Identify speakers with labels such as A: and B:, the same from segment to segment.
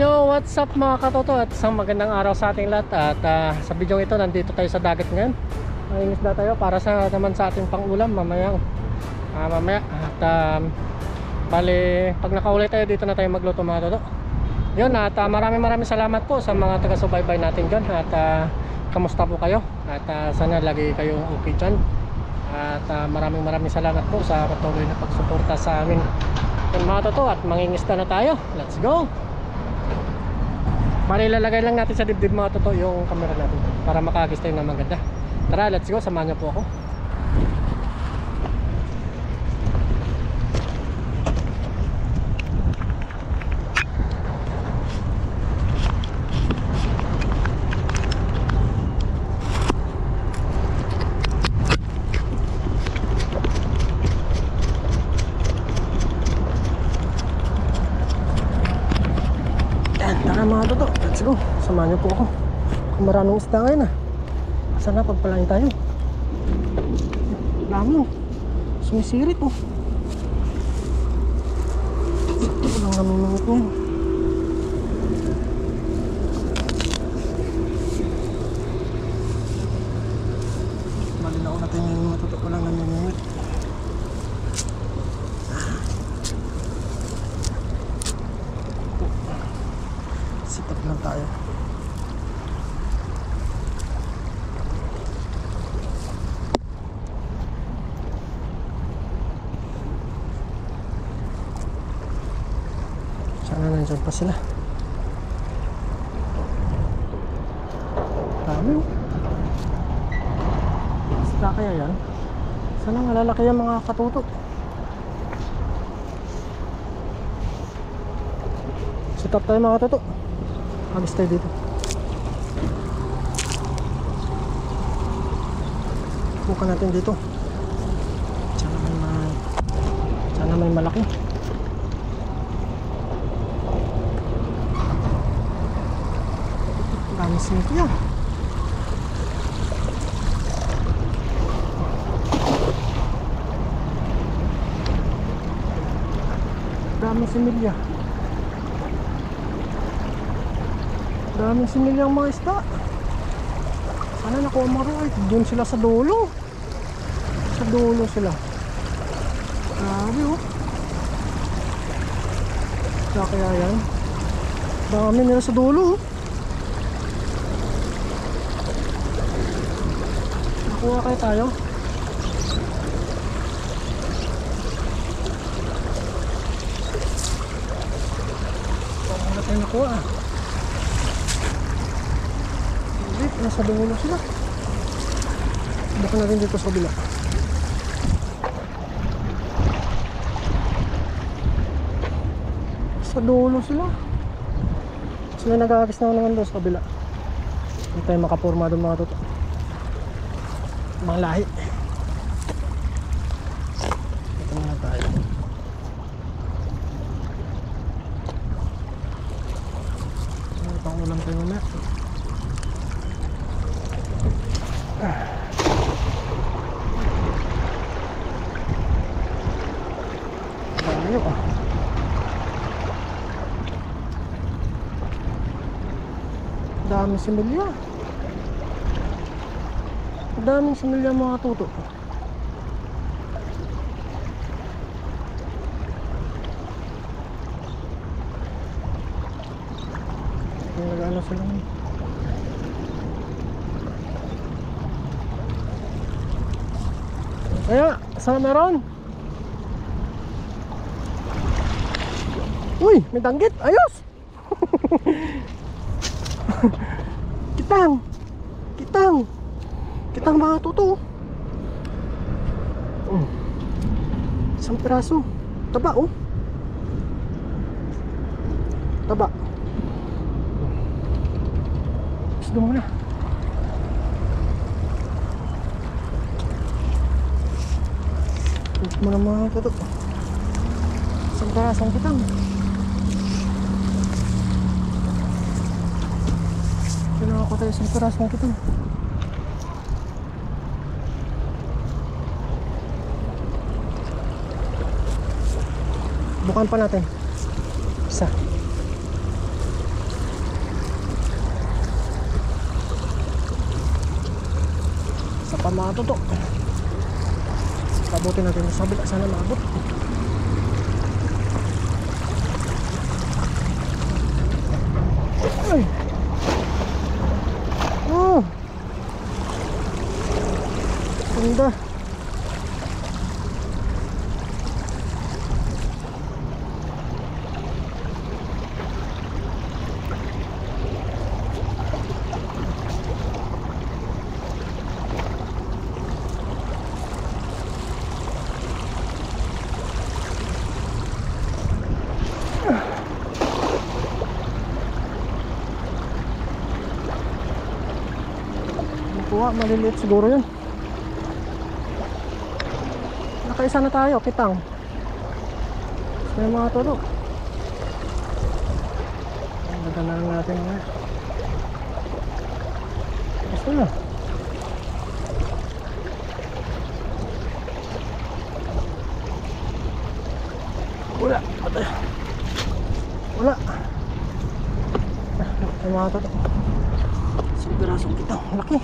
A: Yo, what's up mga katoto, at isang magandang araw sa ating lahat. At sa video ito, nandito tayo sa dagat ngayon. Mainis na tayo para naman sa ating pangulam mamaya. At bali, pag nakaulay tayo, dito na tayo magluto mga toto. Yun, at maraming salamat po sa mga taga-subaybay natin dyan. At kamusta po kayo? At sana lagi kayong okay dyan. At maraming salamat po sa patuloy na pagsuporta sa amin. Yun mga toto, at mangingisda na tayo. Let's go! Bali, ilalagay lang natin sa dibdib mga toto yung camera natin para makagis tayo na maganda. Tara, let's go, samahan niyo po ako. Tara mga toto, let's go, samahan niyo po ako. Kung maraming isda ngayon sana pagpalain tayo. Dami sumisirit oh. Ito lang namimingit ngayon. Malinaw natin yung mga toto, walang namimingit. Sitap lang tayo. Sana nandiyan pa sila. Dami oh. Sila kaya yan? Sana malalaki yung mga katutok. Sitap tayo mga katutok. Habis tayo dito. Bukan natin dito. Sana may malaki. Dami singko yan. Dami similya. Daming similyang mga isda. Sana nakuha mo rin. Ay, doon sila sa dulo. Sa dulo sila. Grabe oh. Kaya yan. Dami nila sa dulo oh. Nakuha kayo tayo. Huwag muna tayo nakuha nasa dulo sila. Baka na rin dito sa kabila. Sa dulo sila. Sila nag-aakis na naman doon sa kabila. Hindi tayo makapurma doon mga toto. Mga lahi. Ito na tayo. Ano pang ulam tayo mamaya? Dami ah. Dami similya. Daming similya mga tuto. Nag-ano sila ngayon. Kaya, saan meron? Uy, may danggit, ayos! Kitang! Kitang mga tuto. Isang piraso. Taba oh. Taba. Gusto mo na. Mo na mga tuto. Isang pirasong kitang. Kailangan ko tayo isang pirasong kitang. Bukan pa natin. Isa. pa mga toto. Pabutin natin sa sabila, sana maabot. Ay. Oh. Ganda. Kuha, maliliit siguro yun. Nakaisa na tayo, kitang. May mga todo. Dagan na lang natin nga. Basta na. Wala. Wala. May mga todo. Isang pirasong kitang, laki.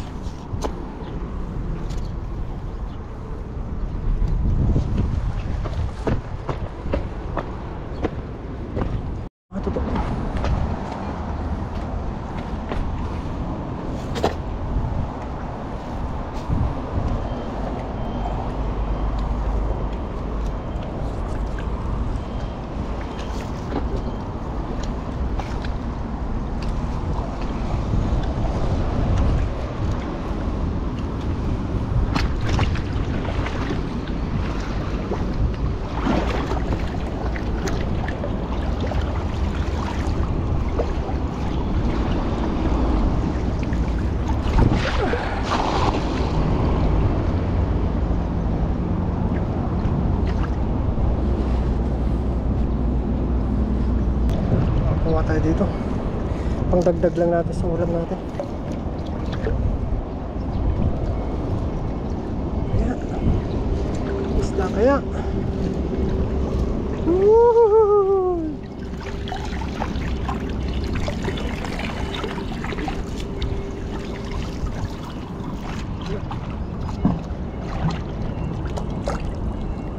A: Kuha tayo dito. Pangdagdag lang natin sa ulam natin. Kaya isda kaya. Woo!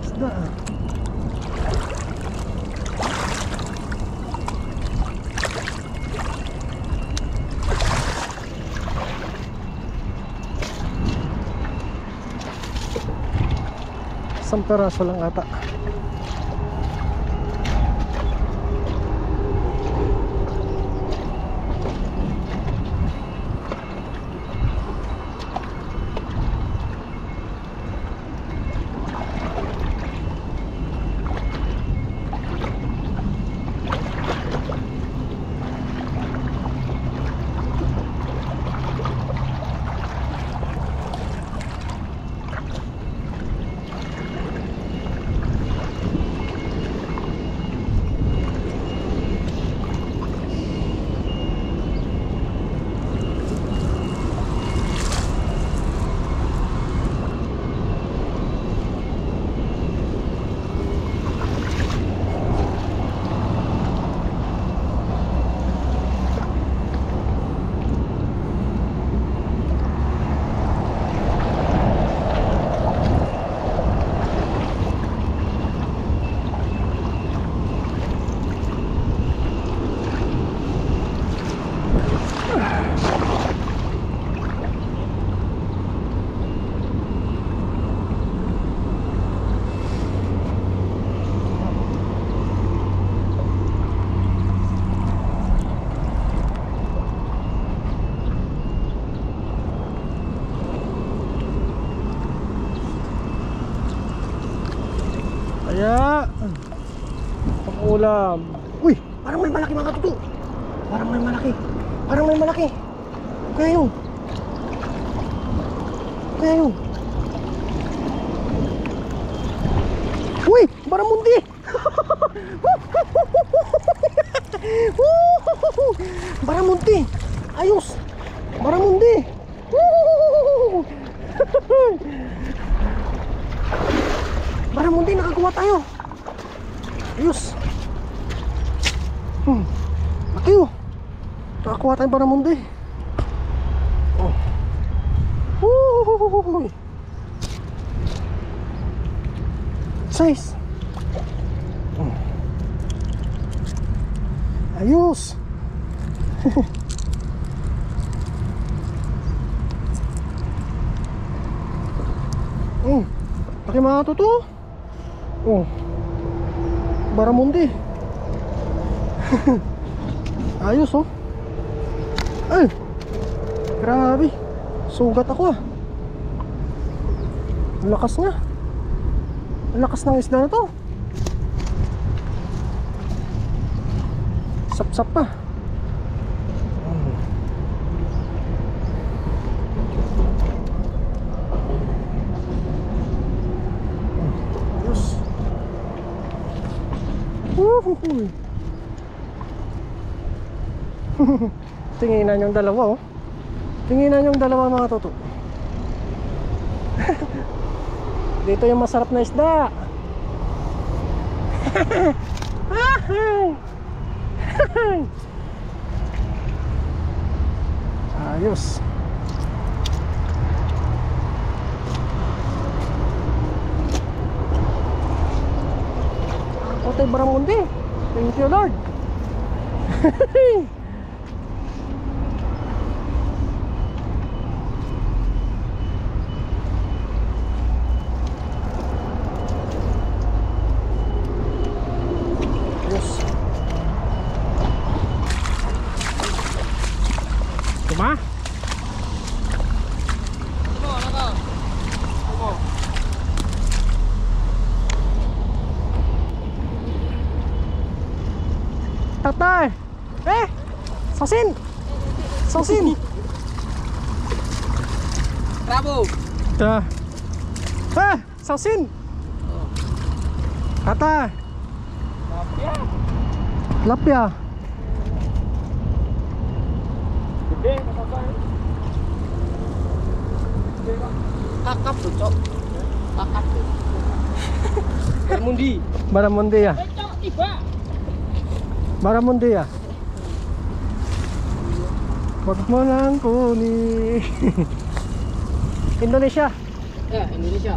A: Isda. Isang peraso lang ata. Kaya pang-ulam. Uy, parang may malaki mga katuto. Parang may malaki. Parang may malaki. Kaya yun. Kaya yun. Uy, baramundi. Baramundi. Ayos. Baramundi. Baramundi, nakakuha tayo. Ayos. Laki oh. Nakakuha tayong baramundi. Oh. size. Ayos. Laki mga totoo. Baramundi. Ayos oh. Ay, grabe. Sugat ako ah. Ang lakas nga. Ang lakas ng isda na to. Sap-sap pa. Ayos. Woohoo. Tinginan yung dalawa oh. Tinginan yung dalawa mga toto. Dito yung masarap na isda. Ayos. Otay Baramundi. Thank you Lord. Ma? Tatay! Sasin! Sasin!
B: Bravo!
A: Sasin! Tatay!
B: Lapya!
A: Lapya!
B: Kakap tuh, Cok. Kakap tuh. Baramundi.
A: Baramundi ya.
B: Cok, tiba.
A: Baramundi ya. Wag mo nang kunin. Indonesia.
B: Ya, Indonesia.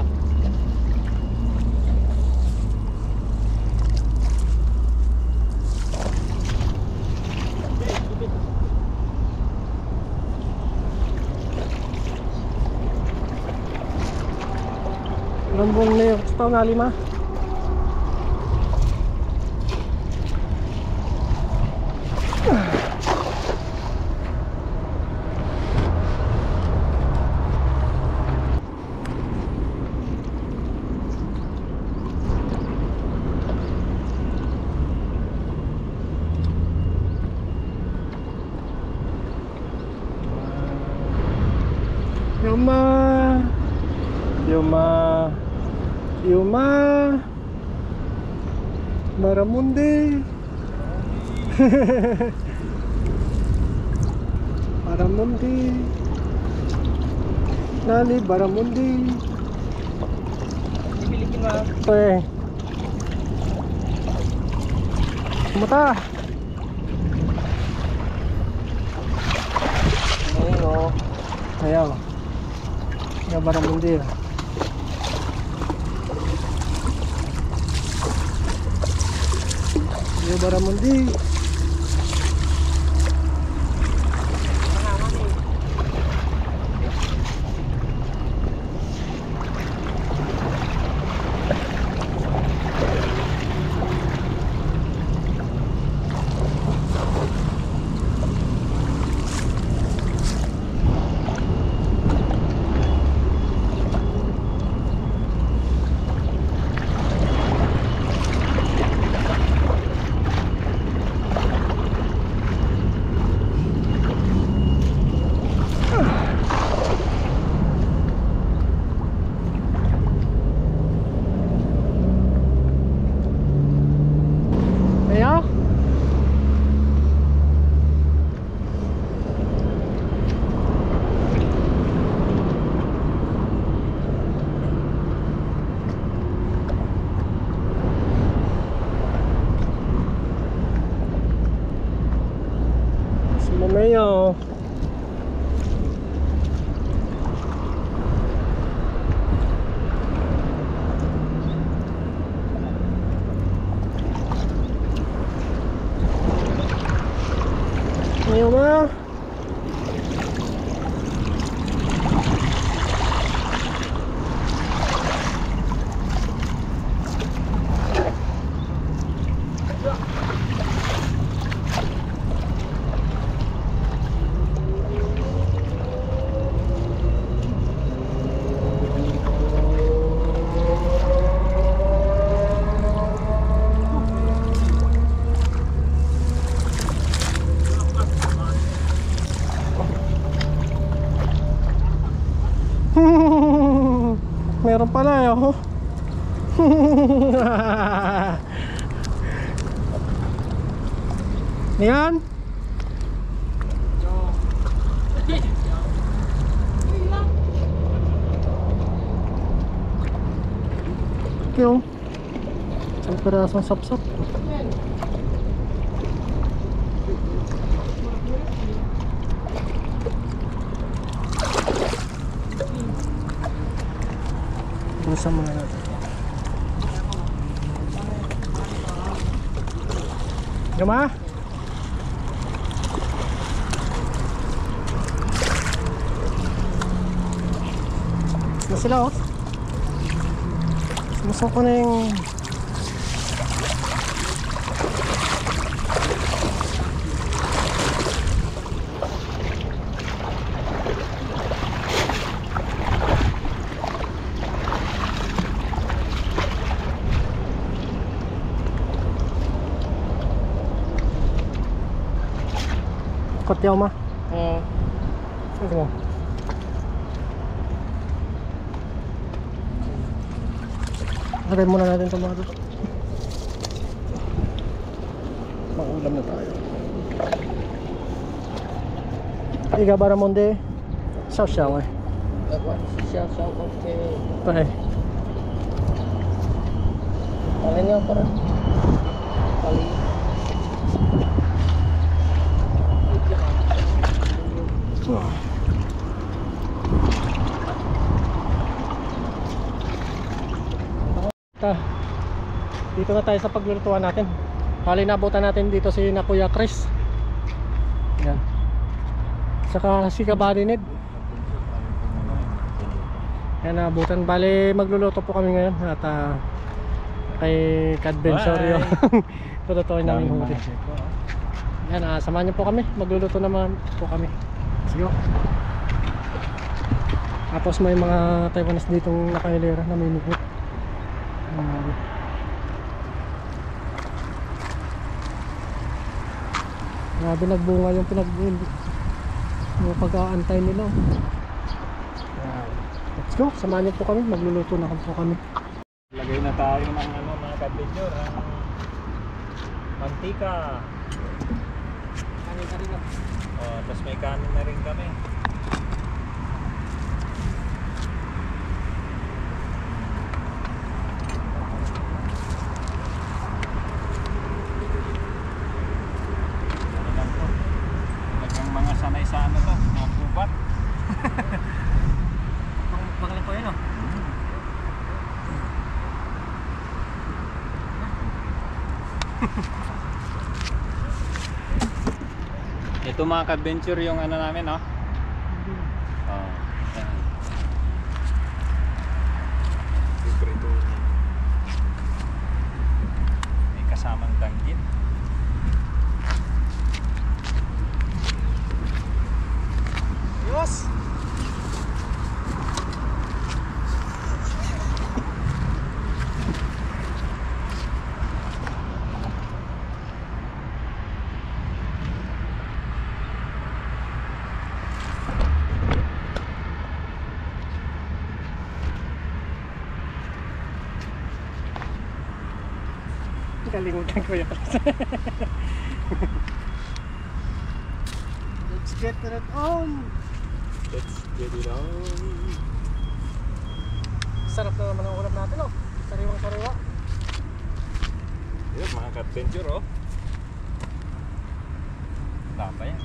A: Ilang buwan na yung taon na 5? Yuma Baramundi. Baramundi Nali Baramundi.
B: Pilikin mo.
A: Kumata. Ayaw. Ayaw Baramundi. Ayaw Baramundi. Mamaya Ayaw mo. Meron pala eh, oh. Yan. Okay, oh. Isang pirasong sapsap. Busan muna natin. Gama? Na sila, oh. Sumusok ko na yung kotyaw ma. Sige mo. Lagay muna natin ito mga dito. Mag-ulam na tayo. Iga Baramonde. Xiao eh.
B: Siya okay.
A: Pahay.
B: Alin nga para? Kali.
A: Dito na tayo sa paglulutuan natin. Hali nabutan natin dito si na Kuya Chris. Yan. Saka si Kabarinid. Yan nabutan. Bale magluluto po kami ngayon at kay Kadventure yung tulutuin namin huli. Yan, samahan niyo po kami. Magluluto naman po kami. Sige. Tapos may mga Taiwanese ditong nakahilera na may nukot. Grabe nagbunga yung yung pag-aantay nila. Let's go, samahan niyo po kami. Magluluto na po kami.
C: Lagay na tayo ng ano mga kadlenyor, mantika.
B: Kanin na rin ako.
C: Oh, tapos may kanin na rin kami. Ano lang po? Talagang mga sanay sa ano to, mga pubat.
B: Magaling ko yun, oh.
C: Ito mga ka-adventure yung ano namin, no? Oh. Ayan. Librito. May kasamang danggit.
A: Yes! Kalimutan ko yun. Let's get it on!
C: Let's get it on.
A: Sarap na naman ang ulam natin, oh. Sariwang sariwa.
C: Yun, mga ka-adventure, oh. Tapa yan.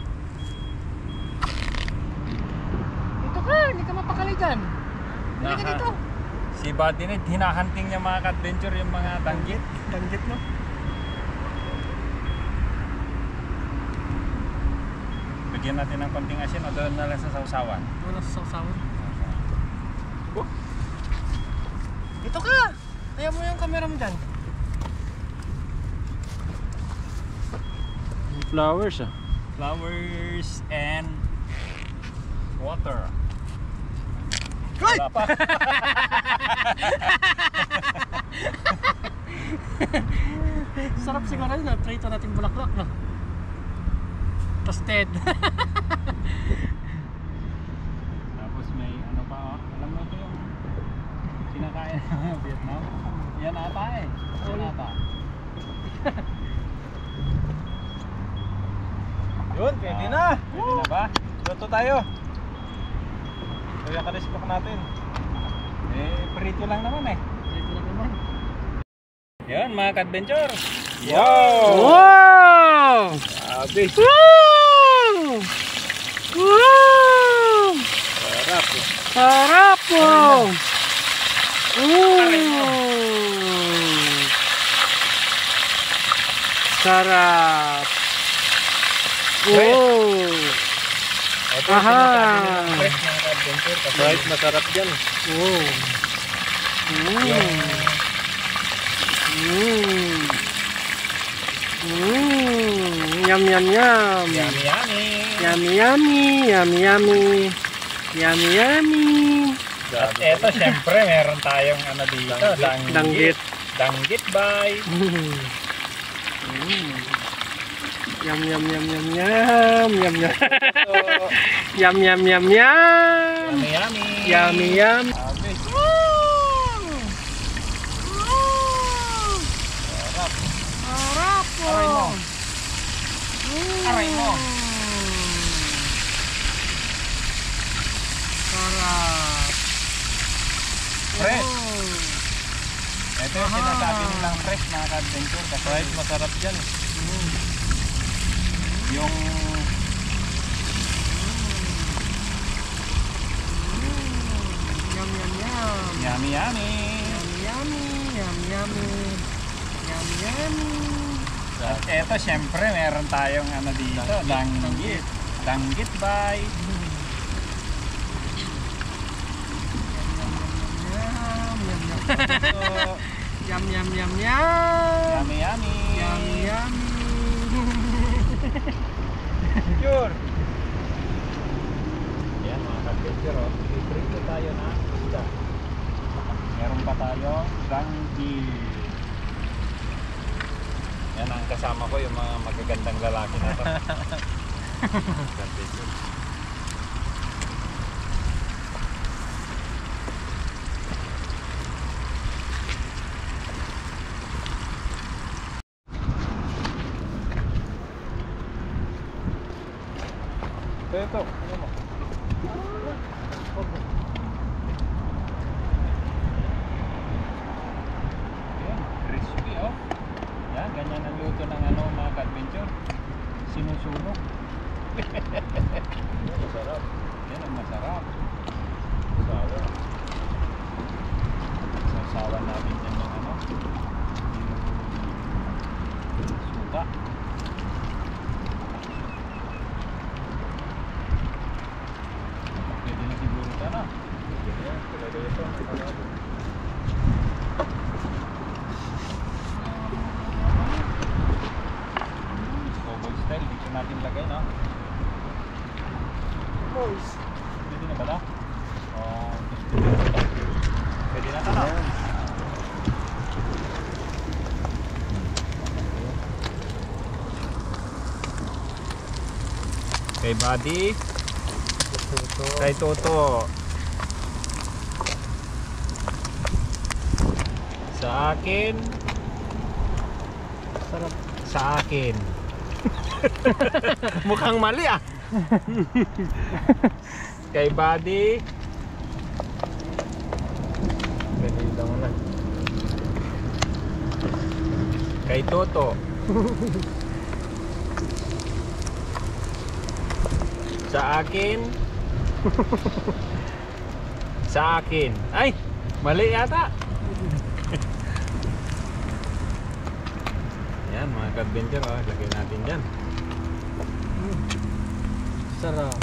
A: Dito ka, hindi ka mapakali dyan. Hindi ka dito.
C: Si Badinid, hinahunting niya mga ka-adventure yung mga danggit.
A: Danggit, no?
C: Lagyan natin ng konting asin o doon na lang sa sausawan.
A: Wala sa sausawan. Ito ka! Ayaw mo yung camera mo dyan.
C: Flowers ah. Flowers and water.
A: Hoy!
C: Wala pa.
A: Sarap siguro yun, prito natin bulaklak, no? Toasted.
C: Tapos may ano pa oh. Alam mo ito yung kinakain ng Vietnam? Yan ata eh. Yan ata.
B: Yun, pwede na.
C: Pwede na ba?
B: Luto tayo. Kaya ka-restock natin.
C: Eh, prito lang naman eh.
A: Prito lang naman.
C: Yan mga ka-adventure.
A: Wow!
C: Sabi.
A: Woo! Wow!
C: Sarap eh.
A: Sarap po! Sarap! Oh!
C: Ito
A: Aha!
C: yung sinasabi nilang fresh mga ka-adventure. Kasi
B: Right, masarap yan.
A: Oh!
C: yung
A: Yum yum yum!
C: yummy yummy.
A: Yummy yummy! Yummy yummy! Yummy yummy!
C: At eto syempre meron tayong ano dito.
A: Danggit!
C: Danggit by.
A: Yum yum yum yum yum! Yum yum! Yum yum yum yum!
C: Yummy yummy.
A: Yummy yum!
C: Sabi. Sarap.
A: Sarap po!
C: Aray mo. Aray mo.
A: Sarap!
C: Fresh. Ito yung sinasabi nilang fresh mga ka-adventure. Kasi
B: Right, masarap yan.
C: yung
A: Yum yum yum!
C: yummy yummy.
A: Yummy! Yum yummy! Yum yummy!
C: At eto syempre meron tayong ano dito. Danggit. Danggit by.
A: Yum yum yum!
C: So,
A: Yum yum yum yum!
C: yummy yummy.
A: Yummy yummy!
C: Sure. Yan mga ka-adventure oh. Iprito tayo na isda. Meron pa tayo danggit. Yan ang kasama ko yung mga magagandang lalaki na to. Ka-adventure.
B: Ito. Ano mo?
C: Yan, crispy oh. Yan, ganyan ang luto ng ano mga ka-adventure. Sinusunog.
B: Yan, masarap.
C: Yan ang masarap.
B: Sawa.
C: Sasawan natin yan ng ano. Yung suka. Pwede na siguro ito na.
B: Yan, talaga ito. Masarap.
C: Cowboy style, dito natin lagay no.
A: Boys!
C: Pwede na ba ito? Pwede na ito no? Kay Buddy, kay Toto, sa akin,
A: Sarap!
C: sa akin. Mukhang mali ah. Kay Buddy,
B: Ganito mo na.
C: kay Toto, sa akin, sa akin. Ay, mali yata. Yan mga ka-adventure oh, lagay natin dyan.
A: Sarap.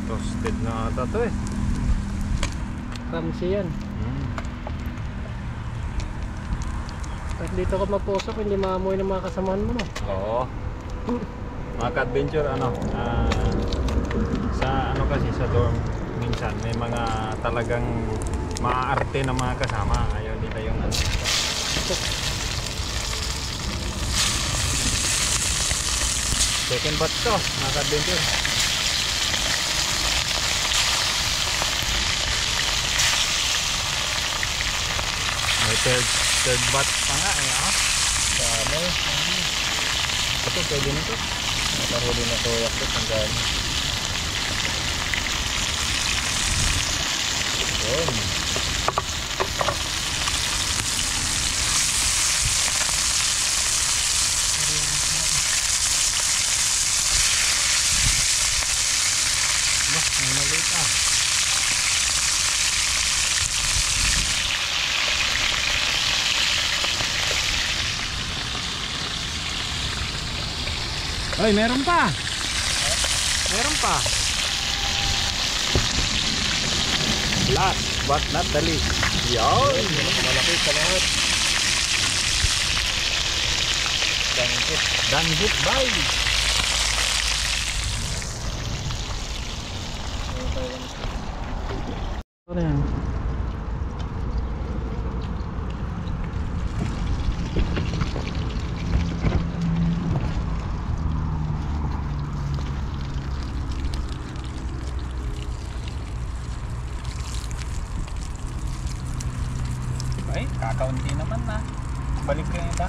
B: Toasted na ata to eh.
A: Crunchy yan. At dito ka magpusok, hindi maamoy ng mga kasamahan mo, no?
B: Oo. Mga ka-adventure, sa ano kasi sa dorm, minsan may mga talagang maaarte na mga kasama. Ayaw nila yung ano. Second batch to, mga ka-adventure. May third batch pa nga eh, ha? Sabi. Ito, pwede na ito. Nakahuli na ito, yakot ang gani. Yun. Bah, may maliit ah.
C: Ay, meron pa.
B: Meron pa. Last but not the least. Yan. Malaki sa lahat. Danggit bay.
A: Ano yan?
C: Ay, kakaunti naman na. Balik ko yung ita.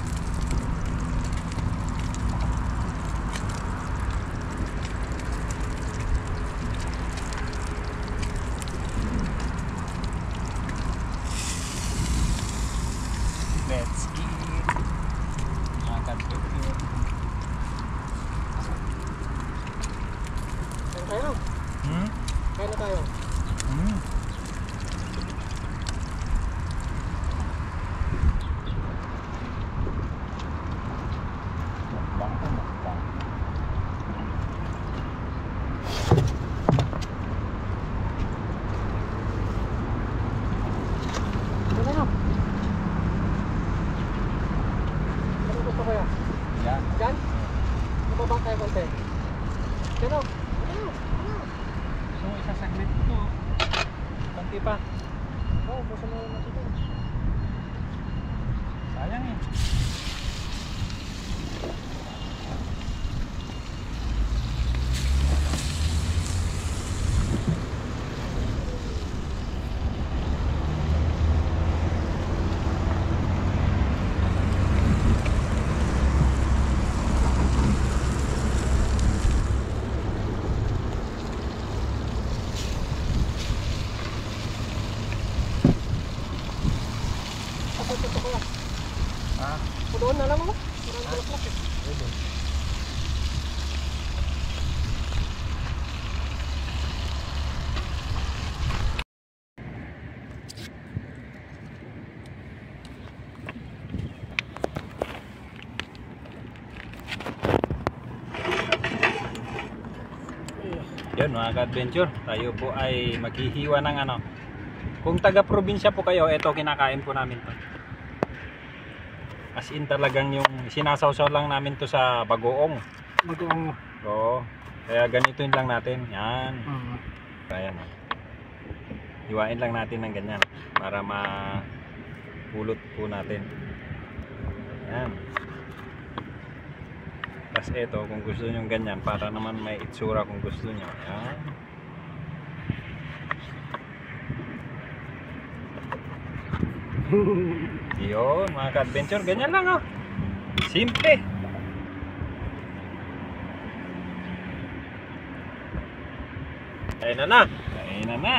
C: Let's eat. Makan dulu.
A: Kain tayo.
B: Hmm?
A: Kain na tayo.
B: Hmm.
C: Mukbang to, mukbang.
A: Ano tayo? Ano gusto ko yan?
C: Yan.
A: Diyan? Nababa tayo konti. Diyan o. Ano?
C: So, isasaglit ito. Konti pa.
A: Oo, basta mo natin ito.
C: Sayang eh.
A: Kapag ito ko yan.
C: Ah,
A: O doon na lang mo. Marang bulaklak eh.
C: pwede. Yun mga ka-adventure, tayo po ay maghihiwa ng ano. Kung taga-probinsya po kayo, eto kinakain po namin to. As in talagang yung sinasawsaw lang namin to sa bagoong.
A: Mag-uong.
C: Oo. Kaya ganito lang natin. Yan. Ayan. Hiwain lang natin ng ganyan para mapulot po natin. Yan. Tapos ito, kung gusto nyo ganyan, para naman may itsura kung gusto nyo. Yan. Yun, mga ka-adventure, ganyan lang oh. Simple. Kain na na. Kain na na.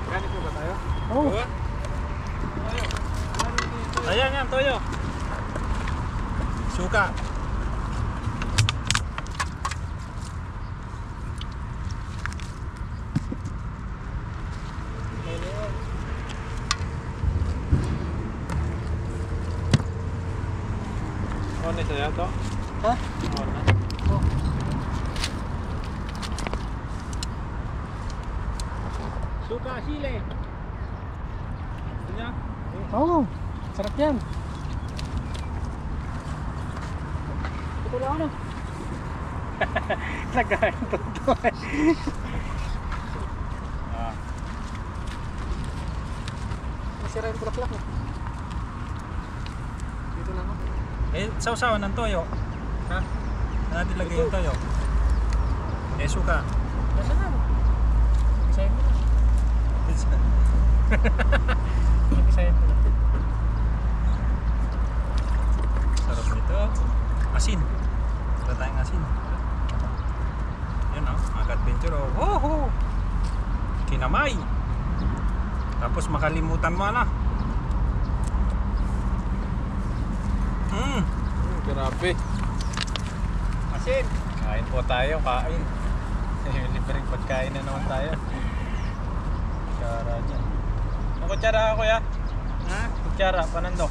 B: Ganit mo ba tayo?
A: Oo.
B: Ayan yan, toyo. Suka.
C: Ano sa'yo to?
A: Ha?
C: Ano?
A: Oh.
C: Suka, sile. Gusto niya?
A: Oo. Sarap yan.
C: Ito lang ano?
A: Nagkain to.
C: Ah.
A: Masira yung bulaklak mo. Dito lang ako.
B: Eh, sausawan ng toyo.
A: Ha?
B: Saan natin lagay yung toyo? Eh, suka.
A: Nasa na? Isayin mo na. Isayin mo na.
B: Sarap nito. Asin. Wala tayong asin. Yan o, mga adventure o. Woho! Kinamay. Tapos makalimutan mo na.
C: Grabe.
B: Asin.
C: Kain po tayo, kain. Libreng pagkain na naman tayo. Kutsara dyan. Ang kutsara ka kuya?
B: Ha?
C: Kutsara, panandok.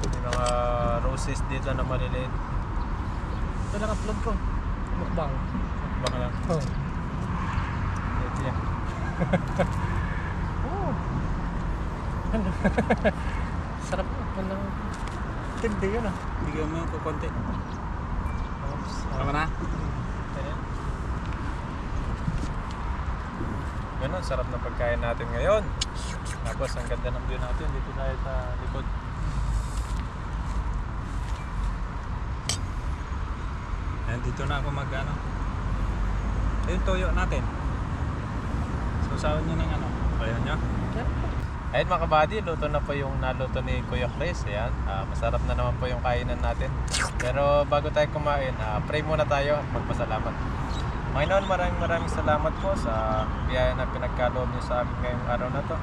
C: May mga roses dito na maliliit.
A: Ito lang ang vlog ko. Mukbang.
C: Baka lang.
A: Oh.
C: Ito yan.
A: Oh. Sarap mo. Walang tindi yun ah.
B: Bigyan mo yung kukunti.
C: Oops.
B: Tama na?
C: Ayan. Ganun, sarap na pagkain natin ngayon. Tapos ang ganda ng view natin dito tayo sa likod.
B: Ayan, dito na ako mag-ano. Yung toyo natin. Sausawan nyo ng ano. Ayaw nyo?
C: Ayun mga kabady, luto na po yung naluto ni Kuya Chris. Ayan, masarap na naman po yung kainan natin. Pero bago tayo kumain, pray muna tayo at magpasalamat. Panginoon, maraming salamat po sa biyaya na pinagkaloob niyo sa amin ngayong araw na to.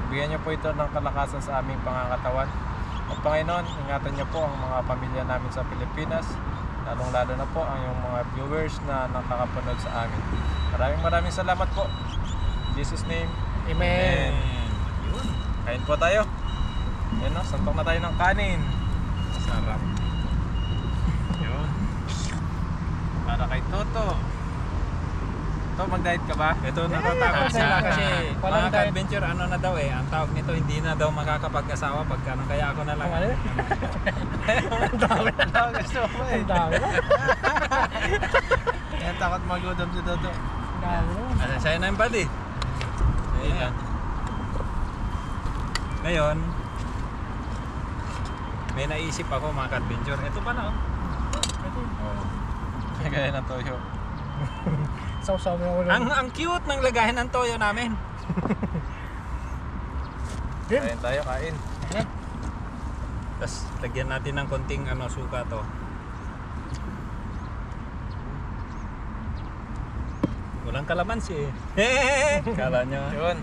C: Bigyan niyo po ito ng kalakasan sa aming pangangatawan. At Panginoon, ingatan niyo po ang mga pamilya namin sa Pilipinas. Lalong-lalo na po ang yung mga viewers na nakakapanood sa amin. Maraming salamat po. In Jesus' name,
A: Amen.
B: Yun.
C: kain po tayo. Yan o, santok na tayo ng kanin.
B: Sarap.
C: Yun. Para kay Toto. Toto, mag-diet ka ba?
B: Ito natatakot sila kasi
A: Walang
B: mga
A: diet.
B: adventure ano na daw eh. Ang tawag nito hindi na daw makakapag-asawa pag ano. Kaya ako na lang.
A: Ang ano? Ang dami.
C: Ano gusto mo eh?
A: Ang dami na.
C: Yan, takot magudom si Toto.
A: Ang dami na.
B: Ano, sa'yo na yung buddy.
C: Ayun lang.
B: Ngayon, may naisip ako mga adventure. Ito pa na oh. Oh.
C: Kagaya ng toyo.
A: Sausaw mo ulo.
B: Ang cute ng lagayan ng toyo namin.
C: Kain tayo, kain.
B: Tapos lagyan natin ng konting ano, suka to. Walang kalamansi eh. Kala nyo.
C: Yun.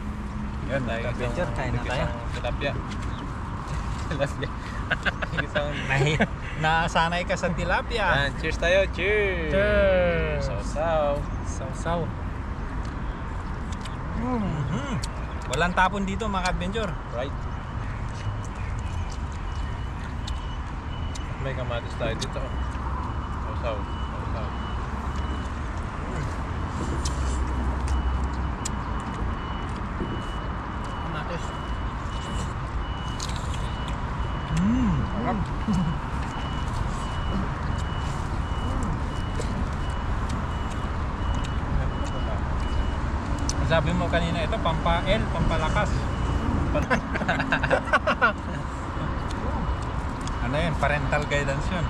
B: Yun,
C: Tayo
B: adventure, kain na tayo.
C: Tilapia. Tilapia. Isang...
B: Nasanay ka sa tilapia.
C: Yan, cheers tayo, cheers!
A: Cheers.
C: Sausaw.
A: Sausaw.
B: Mhm. Walang tapon dito mga adventure.
C: Right. May kamatis tayo dito. Sausaw. Sausaw.
A: Kamatis.
B: Sarap. Sabi mo kanina ito pampalakas. Ano yun? Parental guidance yun.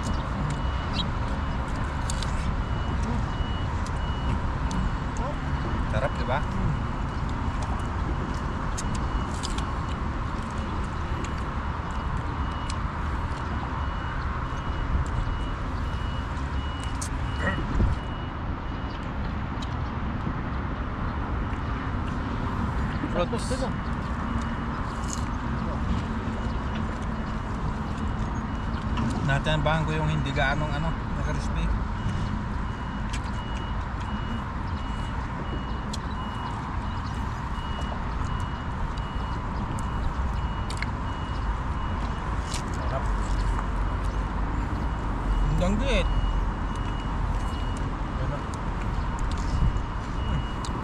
B: Sarap, di ba?
C: Fruits.
B: Natanbahan ko yung hindi gaanong ano, crispy.
C: Sarap.
B: Ang danggit.
C: Ano?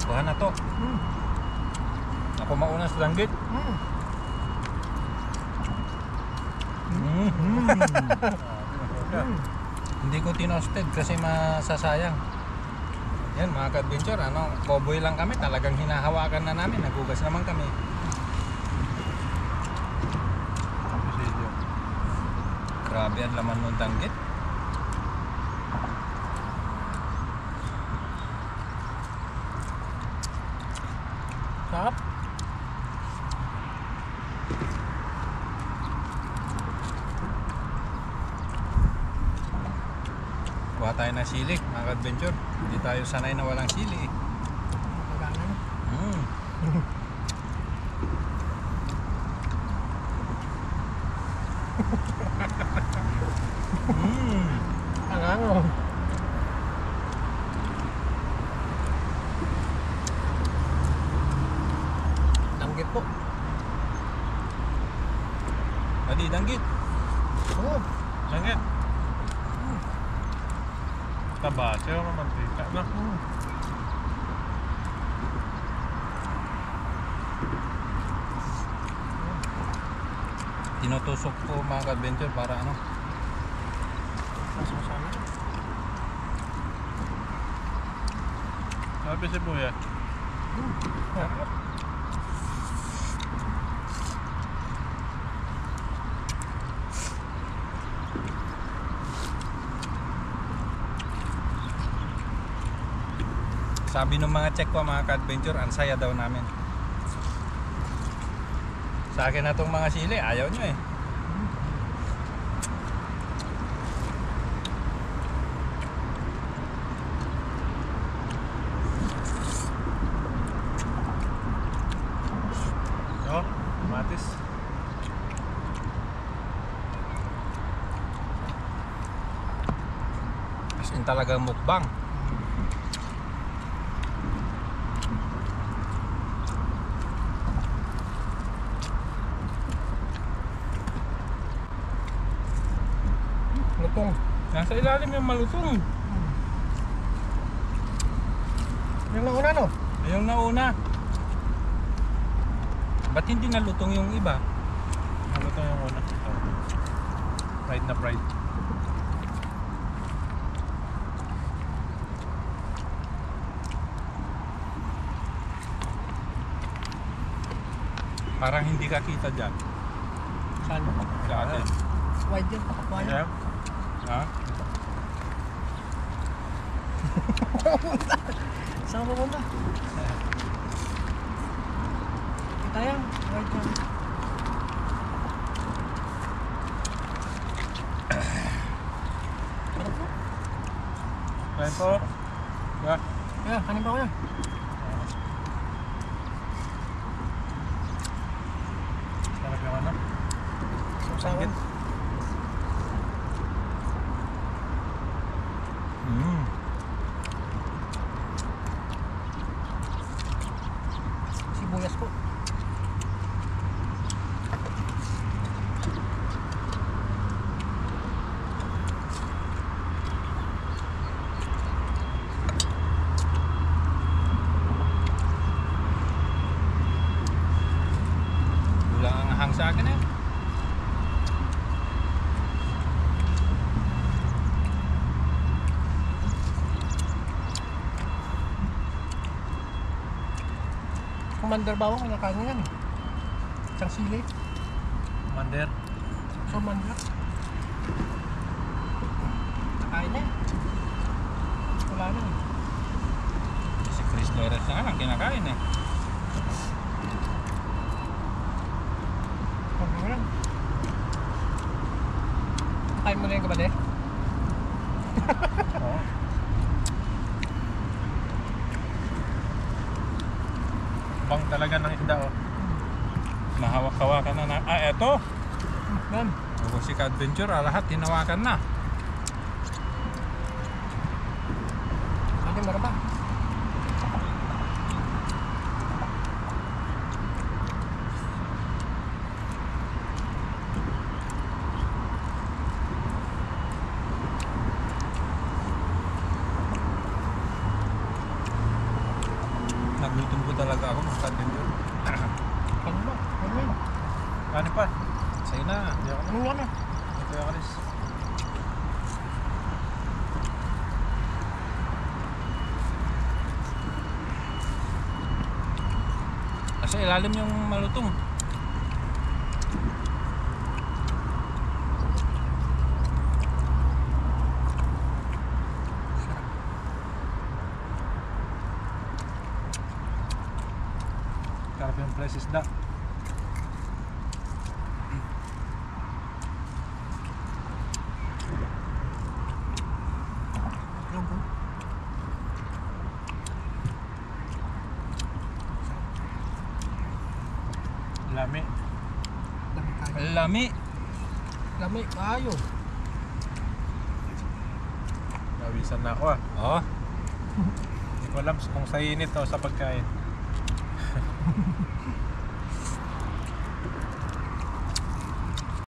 B: Kuha na to. Ako mauna sa danggit. Hindi ko tinosted kasi masasayang. Yan mga ka-adventure, ano, cowboy lang kami, talagang hinahawakan na namin, nagugas naman kami. Grabe ang laman ng danggit.
A: Sarap.
B: Kuha tayo ng sili, mga ka-adventure. Hindi tayo sanay na walang sili.
A: Kagana na. Ano? Danggit po.
B: Adi, danggit.
A: Oo.
C: Langit. Taba, siya yung mantika na.
B: Tinutusok ko mga ka-adventure para ano.
A: Masasama.
C: Sabi si Buya.
B: Sabi ng mga check ko mga ka-adventure, ang saya daw namin. Sa akin na tong mga sili, ayaw nyo eh.
C: Oh, matis.
B: As in talagang mukbang.
A: Lutong.
B: Nasa ilalim yung malutong.
A: Yung nauna no?
B: Yung nauna. Ba't hindi nalutong yung iba?
C: Ano to yung una? Ito. Fried na fried.
B: Parang hindi ka kita dyan.
A: Saan?
B: Sa atin.
A: Wide yun. Wide
C: Kaya?
A: yun.
B: Ha?
A: Saan ko ba? Kita yan. Wide yun.
C: Kain po. Yeah.
A: Yeah, kanin pa ko yan.
C: Sarap yung ano?
A: Sausawan. Sibuyas po.
B: Kulang ang hang sa akin eh.
A: Commander bawang, kinakain yan eh. Isang sili.
C: Mander.
A: Commander. Nakain na eh. Wala na eh.
B: Si Chris Flores na lang kinakain eh.
A: Huwag mo lang. Nakain mo na yung kabade?
C: Oo. Bang talaga ng isda oh.
B: Mahawak-hawakan na na. Ah, eto.
A: Ma'am.
B: Tapos si Adventure, lahat hinawakan na.
A: Ano maraba?
B: Nagutom ko talaga ako mga Adventure.
A: Ano ba? Ano yun?
C: Ano pa?
B: Sige na.
C: Hindi ako
A: Ano yan?
C: na Kuya Chris.
B: Kasi ilalim yung malutong. Sarap yung fresh isda.
C: Lami.
B: Lami.
A: Lami kayo.
C: Nawisan na ako ah.
B: Oh,
C: Hindi ko alam kung sa init o sa pagkain.